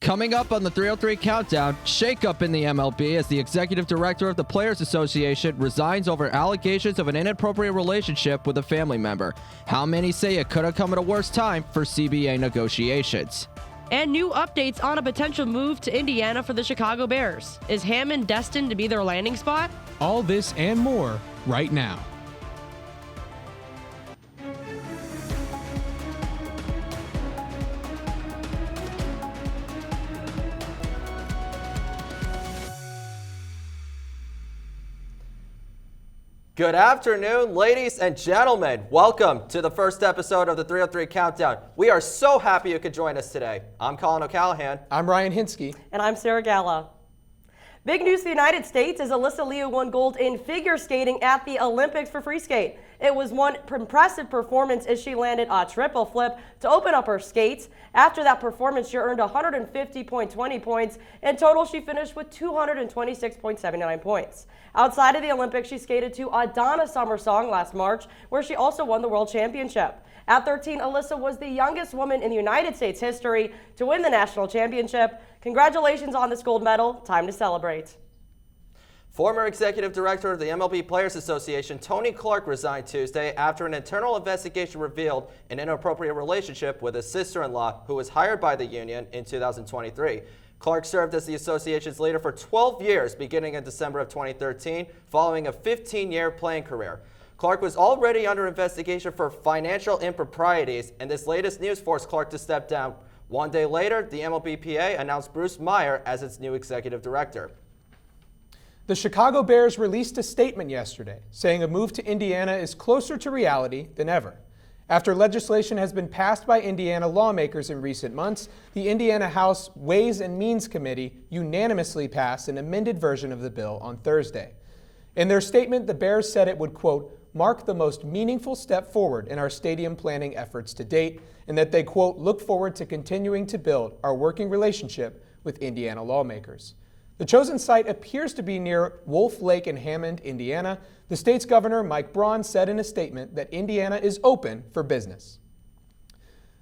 Coming up on the 303 Countdown, shakeup in the MLB as the executive director of the Players Association resigns over allegations of an inappropriate relationship with a family member. How many say it could have come at a worse time for CBA negotiations? And new updates on a potential move to Indiana for the Chicago Bears. Is Hammond destined to be their landing spot? All this and more right now. Good afternoon, ladies and gentlemen. Welcome to the first episode of the 303 Countdown. We are so happy you could join us today. I'm Collin O'Callaghan. I'm Ryan Hinske. And I'm Sarah Galla. Big news for the United States as Alyssa Liu won gold in figure skating at the Olympics for free skate. It was one impressive performance as she landed a triple flip to open up her skates. After that performance, she earned 150.20 points. In total, she finished with 226.79 points. Outside of the Olympics, she skated to a Donna Summer song last March, where she also won the World Championship. At 13, Alyssa was the youngest woman in the United States history to win the national championship. Congratulations on this gold medal. Time to celebrate. Former executive director of the MLB Players Association, Tony Clark, resigned Tuesday after an internal investigation revealed an inappropriate relationship with his sister-in-law, who was hired by the union in 2023. Clark served as the association's leader for 12 years, beginning in December of 2013, following a 15-year playing career. Clark was already under investigation for financial improprieties, and this latest news forced Clark to step down. One day later, the MLBPA announced Bruce Meyer as its new executive director. The Chicago Bears released a statement yesterday saying a move to Indiana is closer to reality than ever. After legislation has been passed by Indiana lawmakers in recent months, the Indiana House Ways and Means Committee unanimously passed an amended version of the bill on Thursday. In their statement, the Bears said it would, quote, mark the most meaningful step forward in our stadium planning efforts to date, and that they, quote, look forward to continuing to build our working relationship with Indiana lawmakers. The chosen site appears to be near Wolf Lake in Hammond, Indiana. The state's governor, Mike Braun, said in a statement that Indiana is open for business.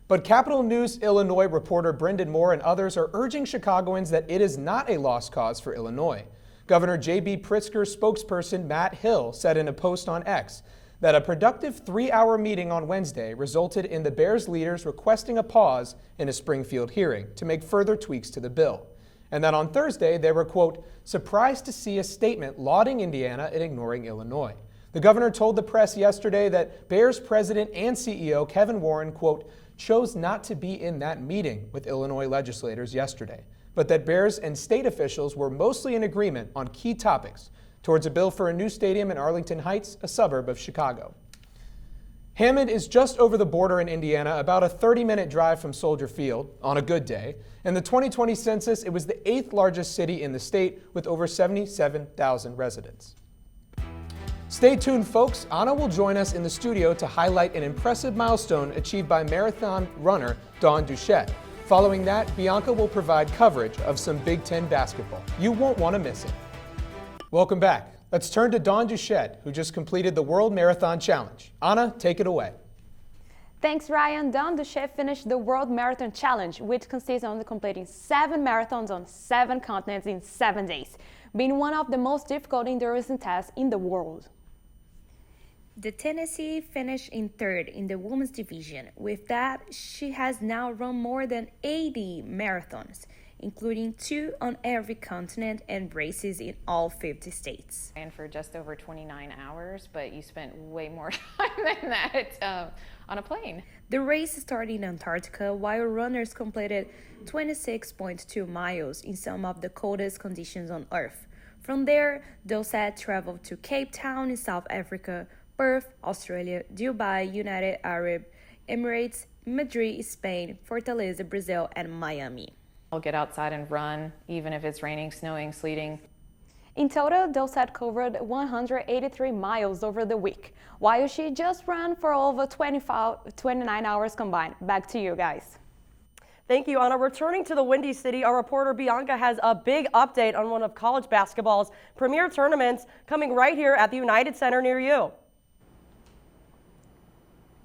But Capital News Illinois reporter Brendan Moore and others are urging Chicagoans that it is not a lost cause for Illinois. Governor J.B. Pritzker's spokesperson Matt Hill said in a post on X that a productive 3-hour meeting on Wednesday resulted in the Bears leaders requesting a pause in a Springfield hearing to make further tweaks to the bill. And that on Thursday, they were, quote, surprised to see a statement lauding Indiana and ignoring Illinois. The governor told the press yesterday that Bears president and CEO Kevin Warren, quote, chose not to be in that meeting with Illinois legislators yesterday, but that Bears and state officials were mostly in agreement on key topics towards a bill for a new stadium in Arlington Heights, a suburb of Chicago. Hammond is just over the border in Indiana, about a 30-minute drive from Soldier Field on a good day. In the 2020 census, it was the 8th largest city in the state with over 77,000 residents. Stay tuned, folks. Anna will join us in the studio to highlight an impressive milestone achieved by marathon runner Dawn Duchette. Following that, Bianca will provide coverage of some Big Ten basketball. You won't want to miss it. Welcome back. Let's turn to Dawn Duchette, who just completed the World Marathon Challenge. Anna, take it away. Thanks, Ryan. Dawn Duchette finished the World Marathon Challenge, which consists of completing 7 marathons on 7 continents in 7 days, being one of the most difficult endurance tests in the world. The Tennessee finished in 3rd in the women's division. With that, she has now run more than 80 marathons, including 2 on every continent and races in all 50 states. And for just over 29 hours, but you spent way more time than that on a plane. The race started in Antarctica, while runners completed 26.2 miles in some of the coldest conditions on Earth. From there, Duchette traveled to Cape Town in South Africa, Perth, Australia, Dubai, United Arab Emirates, Madrid, Spain, Fortaleza, Brazil, and Miami. I'll get outside and run, even if it's raining, snowing, sleeting. In total, Duchette covered 183 miles over the week, while she just ran for over 29 hours combined. Back to you guys. Thank you, Anna. Returning to the Windy City, our reporter Bianca has a big update on one of college basketball's premier tournaments coming right here at the United Center near you.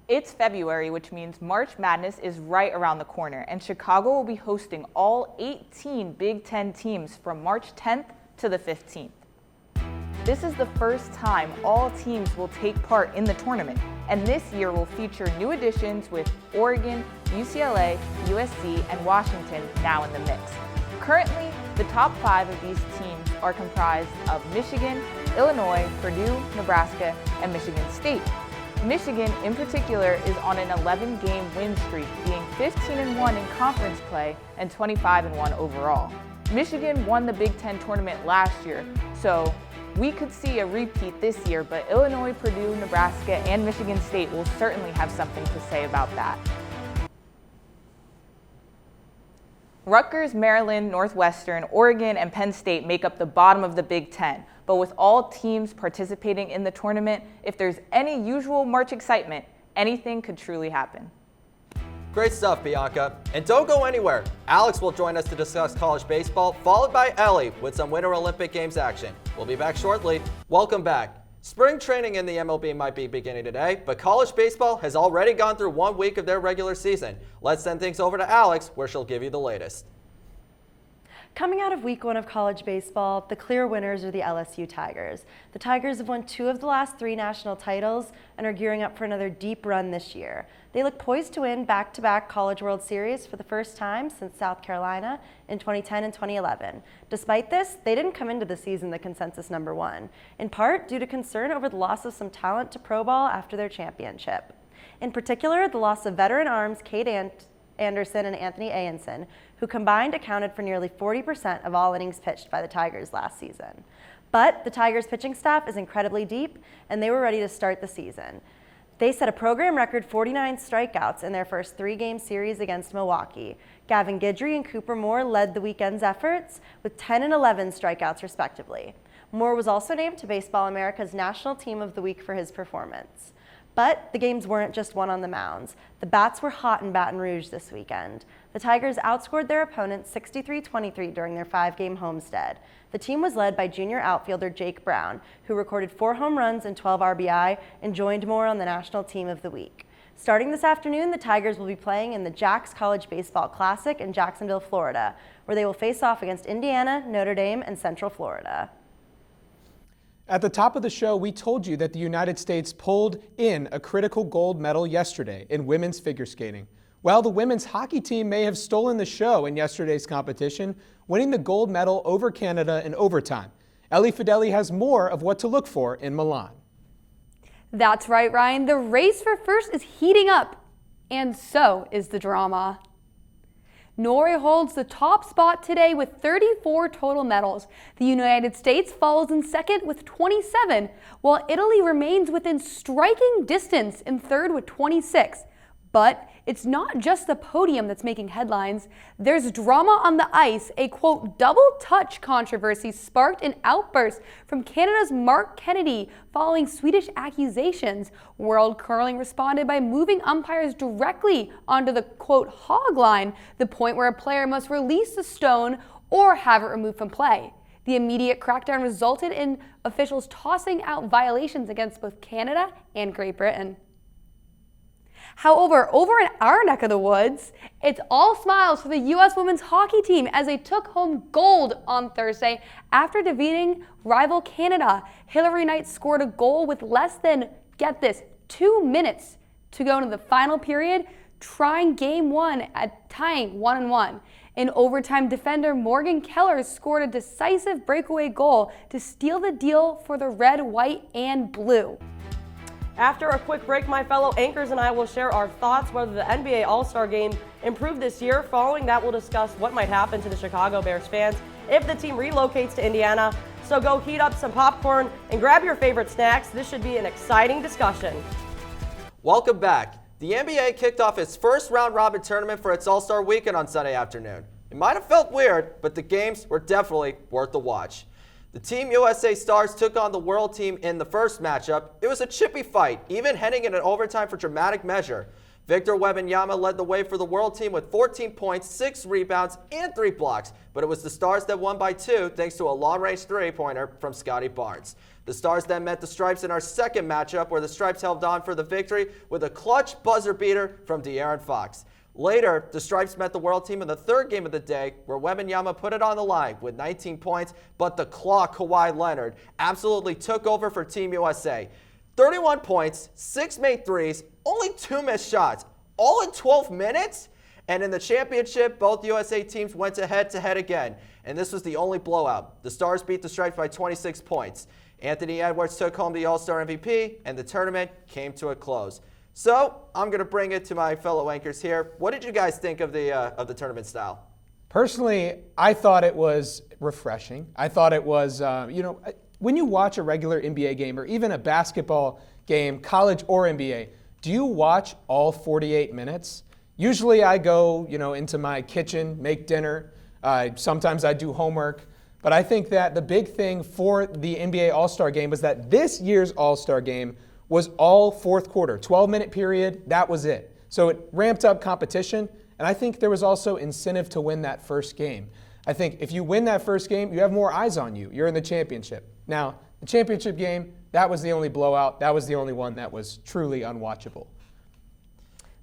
It's February, which means March Madness is right around the corner, and Chicago will be hosting all 18 Big Ten teams from March 10th to the 15th. This is the first time all teams will take part in the tournament, and this year will feature new additions with Oregon, UCLA, USC, and Washington now in the mix. Currently, the top 5 of these teams are comprised of Michigan, Illinois, Purdue, Nebraska, and Michigan State. Michigan, in particular, is on an 11-game win streak, being 15-1 in conference play and 25-1 overall. Michigan won the Big Ten tournament last year, so we could see a repeat this year, but Illinois, Purdue, Nebraska, and Michigan State will certainly have something to say about that. Rutgers, Maryland, Northwestern, Oregon, and Penn State make up the bottom of the Big Ten. But with all teams participating in the tournament, if there's any usual March excitement, anything could truly happen. Great stuff, Bianca. And don't go anywhere. Alex will join us to discuss college baseball, followed by Ellie with some Winter Olympic Games action. We'll be back shortly. Welcome back. Spring training in the MLB might be beginning today, but college baseball has already gone through 1 week of their regular season. Let's send things over to Alex, where she'll give you the latest. Coming out of week 1 of college baseball, the clear winners are the LSU Tigers. The Tigers have won 2 of the last 3 national titles and are gearing up for another deep run this year. They look poised to win back-to-back College World Series for the first time since South Carolina in 2010 and 2011. Despite this, they didn't come into the season the consensus #1, in part due to concern over the loss of some talent to pro ball after their championship. In particular, the loss of veteran arms Cade Anderson and Anthony Ayenson, who combined accounted for nearly 40% of all innings pitched by the Tigers last season. But the Tigers pitching staff is incredibly deep, and they were ready to start the season. They set a program record 49 strikeouts in their first 3-game series against Milwaukee. Gavin Guidry and Cooper Moore led the weekend's efforts with 10 and 11 strikeouts respectively. Moore was also named to Baseball America's National Team of the Week for his performance. But the games weren't just won on the mounds. The bats were hot in Baton Rouge this weekend. The Tigers outscored their opponents 63-23 during their 5-game homestead. The team was led by junior outfielder Jake Brown, who recorded 4 home runs and 12 RBI and joined Moore on the National Team of the Week. Starting this afternoon, the Tigers will be playing in the Jax College Baseball Classic in Jacksonville, Florida, where they will face off against Indiana, Notre Dame, and Central Florida. At the top of the show, we told you that the United States pulled in a critical gold medal yesterday in women's figure skating. Well, the women's hockey team may have stolen the show in yesterday's competition, winning the gold medal over Canada in overtime. Ellie Fideli has more of what to look for in Milan. That's right, Ryan. The race for first is heating up, and so is the drama. Norway holds the top spot today with 34 total medals. The United States follows in second with 27, while Italy remains within striking distance in third with 26. But it's not just the podium that's making headlines. There's drama on the ice. A, quote, double touch controversy sparked an outburst from Canada's Mark Kennedy following Swedish accusations. World Curling responded by moving umpires directly onto the, quote, hog line, the point where a player must release the stone or have it removed from play. The immediate crackdown resulted in officials tossing out violations against both Canada and Great Britain. However, over in our neck of the woods, it's all smiles for the U.S. women's hockey team as they took home gold on Thursday after defeating rival Canada. Hillary Knight scored a goal with less than, get this, 2 minutes to go into the final period, trying game 1 at tying 1-1. In overtime, defender Morgan Keller scored a decisive breakaway goal to seal the deal for the red, white, and blue. After a quick break, my fellow anchors and I will share our thoughts whether the NBA All-Star Game improved this year. Following that, we'll discuss what might happen to the Chicago Bears fans if the team relocates to Indiana. So go heat up some popcorn and grab your favorite snacks. This should be an exciting discussion. Welcome back. The NBA kicked off its first round-robin tournament for its All-Star Weekend on Sunday afternoon. It might have felt weird, but the games were definitely worth the watch. The Team USA Stars took on the World Team in the first matchup. It was a chippy fight, even heading into overtime for dramatic measure. Victor Wembanyama led the way for the world team with 14 points, 6 rebounds, and 3 blocks, but it was the Stars that won by 2 thanks to a long-range three-pointer from Scotty Barnes. The Stars then met the Stripes in our second matchup, where the Stripes held on for the victory with a clutch buzzer beater from De'Aaron Fox. Later, the Stripes met the world team in the third game of the day, where Wembanyama put it on the line with 19 points, but the Claw Kawhi Leonard absolutely took over for Team USA. 31 points, 6 made threes, only 2 missed shots, all in 12 minutes? And in the championship, both USA teams went head-to-head again, and this was the only blowout. The Stars beat the Stripes by 26 points. Anthony Edwards took home the All-Star MVP, and the tournament came to a close. So I'm going to bring it to my fellow anchors here. What did you guys think of the tournament style? Personally, I thought it was refreshing. I thought it was, when you watch a regular NBA game or even a basketball game, college or NBA, do you watch all 48 minutes? Usually I go, into my kitchen, make dinner. Sometimes I do homework. But I think that the big thing for the NBA All-Star Game was that this year's All-Star Game was all fourth quarter, 12-minute period, that was it. So it ramped up competition, and I think there was also incentive to win that first game. I think if you win that first game, you have more eyes on you. You're in the championship. Now, the championship game, that was the only blowout. That was the only one that was truly unwatchable.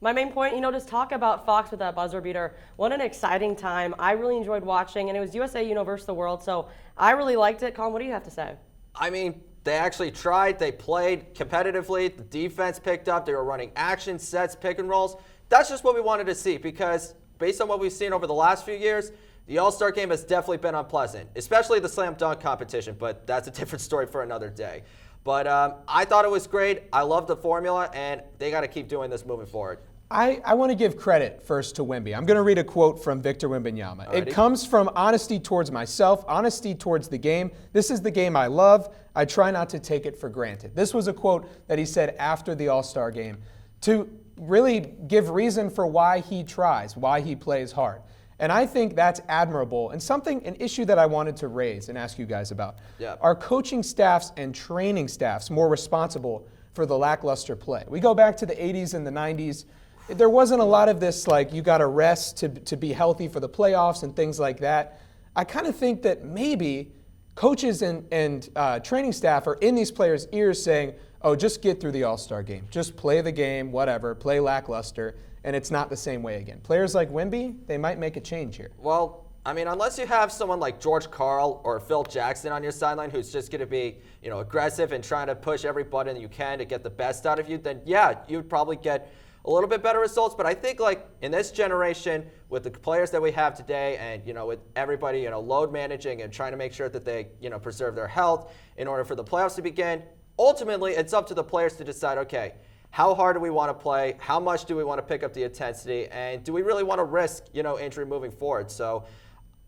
My main point, just talk about Fox with that buzzer beater. What an exciting time. I really enjoyed watching, and it was USA versus the world, so I really liked it. Collin, what do you have to say? I mean, they actually tried. They played competitively. The defense picked up. They were running action sets, pick and rolls. That's just what we wanted to see, because based on what we've seen over the last few years, the All-Star Game has definitely been unpleasant, especially the slam dunk competition, but that's a different story for another day. But I thought it was great. I love the formula, and they got to keep doing this moving forward. I want to give credit first to Wemby. I'm going to read a quote from Victor Wembanyama. Alrighty. It comes from honesty towards myself, honesty towards the game. This is the game I love. I try not to take it for granted. This was a quote that he said after the All-Star Game to really give reason for why he tries, why he plays hard. And I think that's admirable, and an issue that I wanted to raise and ask you guys about. Yeah. Are coaching staffs and training staffs more responsible for the lackluster play? We go back to the 80s and the 90s. There wasn't a lot of this, you got to rest to be healthy for the playoffs and things like that. I kind of think that maybe coaches and training staff are in these players' ears saying, oh, just get through the All-Star game. Just play the game, whatever, play lackluster, and it's not the same way again. Players like Wemby, they might make a change here. Well, I mean, unless you have someone like George Karl or Phil Jackson on your sideline who's just going to be, aggressive and trying to push every button you can to get the best out of you, then yeah, you'd probably get a little bit better results. But I think in this generation, with the players that we have today, and with everybody load managing and trying to make sure that they preserve their health in order for the playoffs to begin, ultimately it's up to the players to decide, okay, how hard do we want to play? How much do we want to pick up the intensity? And do we really want to risk injury moving forward? So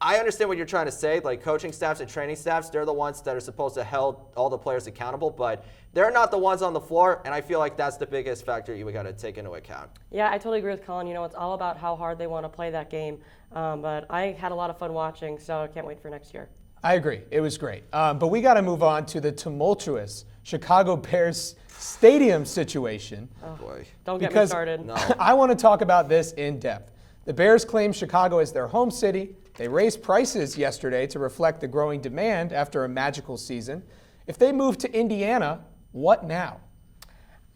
I understand what you're trying to say. Coaching staffs and training staffs, they're the ones that are supposed to hold all the players accountable, but they're not the ones on the floor, and I feel like that's the biggest factor you got to take into account. Yeah, I totally agree with Collin. It's all about how hard they want to play that game. But I had a lot of fun watching, so I can't wait for next year. I agree. It was great. But we got to move on to the tumultuous Chicago Bears stadium situation. Oh, boy. Don't get me started. No. I want to talk about this in depth. The Bears claim Chicago is their home city. They raised prices yesterday to reflect the growing demand after a magical season. If they move to Indiana, what now?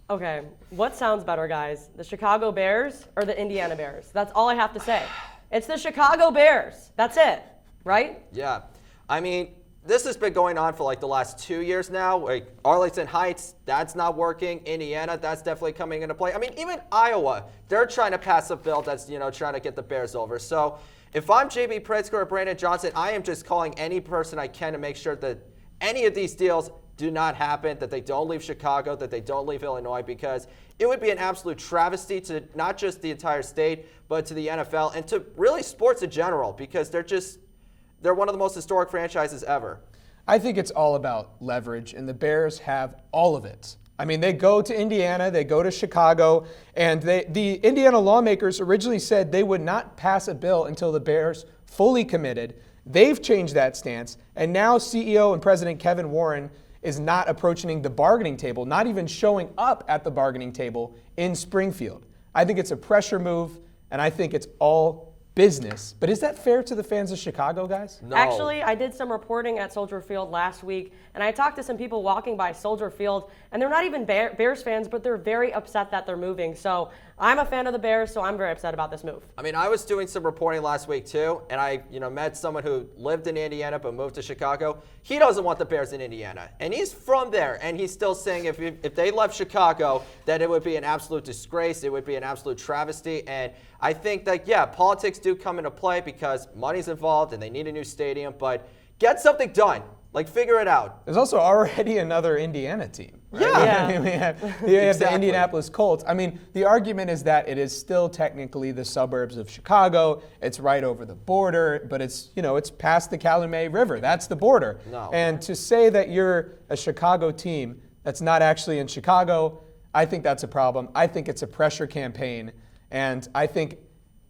Okay, what sounds better, guys? The Chicago Bears or the Indiana Bears? That's all I have to say. It's the Chicago Bears. That's it, right? Yeah. I mean, this has been going on for the last 2 years now. Arlington Heights, that's not working. Indiana, that's definitely coming into play. I mean, even Iowa, they're trying to pass a bill that's, trying to get the Bears over. So if I'm J.B. Pritzker or Brandon Johnson, I am just calling any person I can to make sure that any of these deals do not happen, that they don't leave Chicago, that they don't leave Illinois, because it would be an absolute travesty to not just the entire state, but to the NFL and to really sports in general, because they're one of the most historic franchises ever. I think it's all about leverage, and the Bears have all of it. I mean, they go to Indiana, they go to Chicago, and the Indiana lawmakers originally said they would not pass a bill until the Bears fully committed. They've changed that stance, and now CEO and President Kevin Warren is not approaching the bargaining table, not even showing up at the bargaining table in Springfield. I think it's a pressure move, and I think it's all business. But is that fair to the fans of Chicago, guys? No. Actually, I did some reporting at Soldier Field last week, and I talked to some people walking by Soldier Field, and they're not even Bears fans, but they're very upset that they're moving. So I'm a fan of the Bears, so I'm very upset about this move. I mean, I was doing some reporting last week too, and I, met someone who lived in Indiana but moved to Chicago. He doesn't want the Bears in Indiana, and he's from there, and he's still saying if they left Chicago, that it would be an absolute disgrace, it would be an absolute travesty, and I think that, yeah, politics do come into play because money's involved and they need a new stadium, but get something done. Like, figure it out. There's also already another Indiana team. Right? Yeah. I mean, we have the Indianapolis Colts. I mean, the argument is that it is still technically the suburbs of Chicago. It's right over the border, but it's past the Calumet River. That's the border. No. And to say that you're a Chicago team that's not actually in Chicago, I think that's a problem. I think it's a pressure campaign. And I think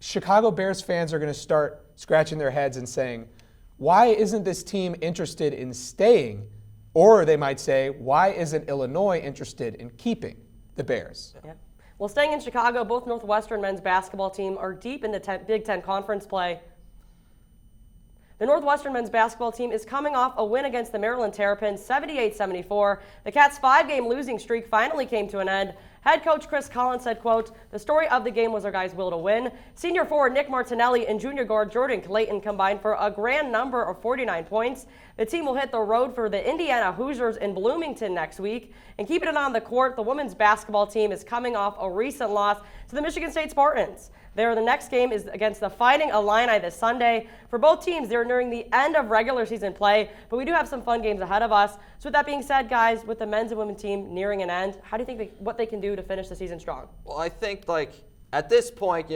Chicago Bears fans are going to start scratching their heads and saying, why isn't this team interested in staying? Or they might say, why isn't Illinois interested in keeping the Bears? Yeah. Well, staying in Chicago, both Northwestern men's basketball team are deep in the Big Ten Conference play. The Northwestern men's basketball team is coming off a win against the Maryland Terrapins, 78-74. The Cats' 5-game losing streak finally came to an end. Head coach Collin said, quote, "The story of the game was our guys' will to win. Senior forward Nick Martinelli and junior guard Jordan Clayton combined for a grand number of 49 points. The team will hit the road for the Indiana Hoosiers in Bloomington next week. And keeping it on the court, the women's basketball team is coming off a recent loss to the Michigan State Spartans. The next game is against the Fighting Illini this Sunday. For both teams, they're nearing the end of regular season play, but we do have some fun games ahead of us. So with that being said, guys, with the men's and women's team nearing an end, how do you think what they can do to finish the season strong? Well, I think, at this point,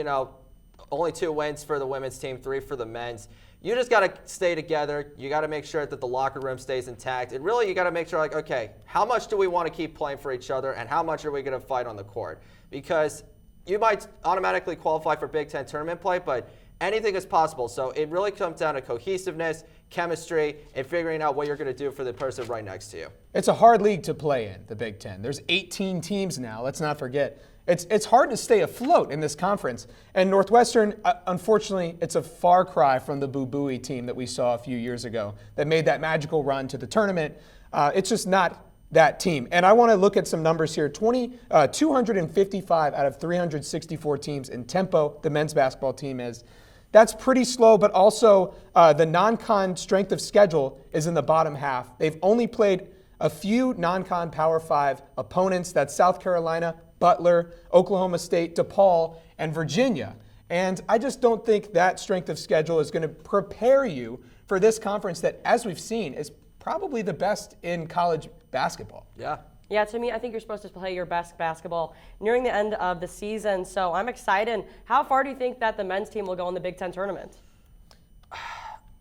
only 2 wins for the women's team, 3 for the men's. You just got to stay together. You got to make sure that the locker room stays intact. And really, you got to make sure, okay, how much do we want to keep playing for each other, and how much are we going to fight on the court? Because you might automatically qualify for Big Ten tournament play, but anything is possible. So it really comes down to cohesiveness, chemistry, and figuring out what you're going to do for the person right next to you. It's a hard league to play in, the Big Ten. There's 18 teams now, let's not forget. It's hard to stay afloat in this conference. And Northwestern, unfortunately, it's a far cry from the Boo Buie team that we saw a few years ago that made that magical run to the tournament. It's just not that team. And I want to look at some numbers here. 255 out of 364 teams in tempo, the men's basketball team is. That's pretty slow, but also the non-con strength of schedule is in the bottom half. They've only played a few non-con Power 5 opponents. That's South Carolina, Butler, Oklahoma State, DePaul, and Virginia. And I just don't think that strength of schedule is going to prepare you for this conference that, as we've seen, is probably the best in college basketball. Yeah. Yeah, to me, I think you're supposed to play your best basketball nearing the end of the season. So I'm excited. How far do you think that the men's team will go in the Big Ten tournament?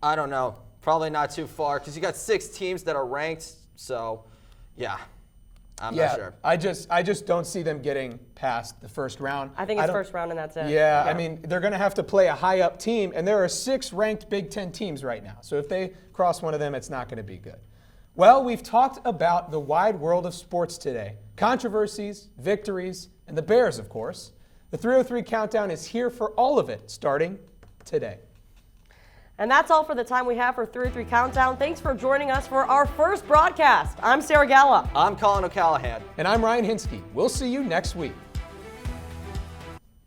I don't know. Probably not too far because you got 6 teams that are ranked. So, yeah, I'm not sure. I just don't see them getting past the first round. I think it's first round and that's it. Yeah, I mean, they're going to have to play a high-up team, and there are 6 ranked Big Ten teams right now. So if they cross one of them, it's not going to be good. Well, we've talked about the wide world of sports today. Controversies, victories, and the Bears, of course. The 303 Countdown is here for all of it, starting today. And that's all for the time we have for 303 Countdown. Thanks for joining us for our first broadcast. I'm Sarah Galla. I'm Collin O'Callahan. And I'm Ryan Hinske. We'll see you next week.